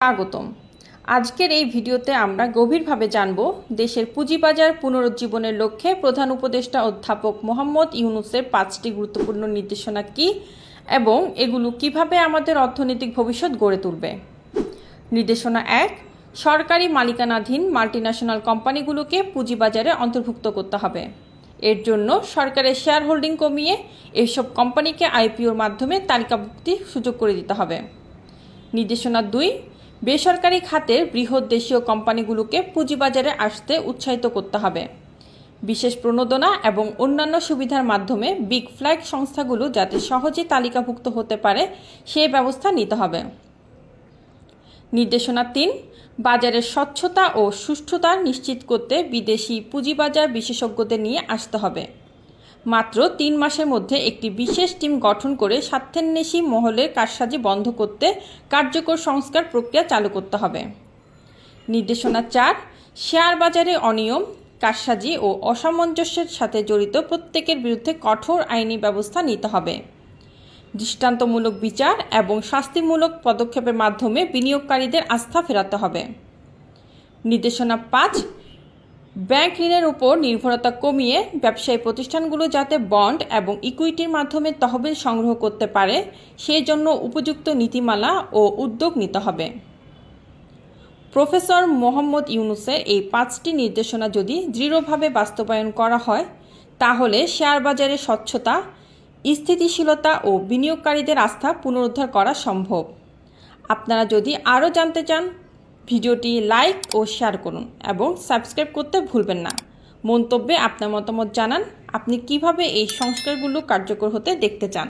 স্বাগতম। আজকের এই ভিডিওতে আমরা গভীরভাবে জানব দেশের পুঁজিবাজার পুনরুজ্জীবনের লক্ষ্যে প্রধান উপদেষ্টা অধ্যাপক মোহাম্মদ ইউনূসের 5টি গুরুত্বপূর্ণ নির্দেশনা কী এবং এগুলো কিভাবে আমাদের অর্থনৈতিক ভবিষ্যৎ গড়ে তুলবে। নির্দেশনা 1, সরকারি মালিকানাধীন মাল্টিন্যাশনাল কোম্পানিগুলোকে পুঁজিবাজারে অন্তর্ভুক্ত করতে হবে। এর জন্য সরকারের শেয়ার হোল্ডিং কমিয়ে এইসব কোম্পানিকে আইপিওর মাধ্যমে তালিকাভুক্তির সুযোগ করে দিতে হবে। নির্দেশনা 2, বেসরকারি খাতের বৃহৎ দেশীয় কোম্পানিগুলোকে পুঁজিবাজারে আসতে উৎসাহিত করতে হবে। বিশেষ প্রণোদনা এবং অন্যান্য সুবিধার মাধ্যমে বিগ ফ্ল্যাগ সংস্থাগুলো যাতে সহজে তালিকাভুক্ত হতে পারে সেই ব্যবস্থা নিতে হবে। নির্দেশনা 3, বাজারের স্বচ্ছতা ও সুষ্ঠুতা নিশ্চিত করতে বিদেশি পুঁজিবাজার বিশেষজ্ঞদের নিয়ে আসতে হবে। মাত্র 3 মাসের মধ্যে একটি বিশেষ টিম গঠন করে স্বার্থান্বেষী মহলের কারসাজি বন্ধ করতে কার্যকর সংস্কার প্রক্রিয়া চালু করতে হবে। নির্দেশনা 4, শেয়ার বাজারে অনিয়ম, কারসাজি ও অসামঞ্জস্যের সাথে জড়িত প্রত্যেকের বিরুদ্ধে কঠোর আইনি ব্যবস্থা নিতে হবে। দৃষ্টান্তমূলক বিচার এবং শাস্তিমূলক পদক্ষেপের মাধ্যমে বিনিয়োগকারীদের আস্থা ফেরাতে হবে। নির্দেশনা 5, ব্যাংক ঋণের উপর নির্ভরতা কমিয়ে ব্যবসায়ী প্রতিষ্ঠানগুলো যাতে বন্ড এবং ইকুইটির মাধ্যমে তহবিল সংগ্রহ করতে পারে সেই জন্য উপযুক্ত নীতিমালা ও উদ্যোগ নিতে হবে। প্রফেসর মোহাম্মদ ইউনূসের এই 5টি নির্দেশনা যদি দৃঢ়ভাবে বাস্তবায়ন করা হয় তাহলে শেয়ার বাজারে স্বচ্ছতা, স্থিতিশীলতা ও বিনিয়োগকারীদের আস্থা পুনরুদ্ধার করা সম্ভব। আপনারা যদি আরও জানতে চান ভিডিওটি লাইক ও শেয়ার করুন এবং সাবস্ক্রাইব করতে ভুলবেন না। মন্তব্যে আপনার মতামত জানান, আপনি কিভাবে এই সংস্কারগুলো কার্যকর হতে দেখতে চান।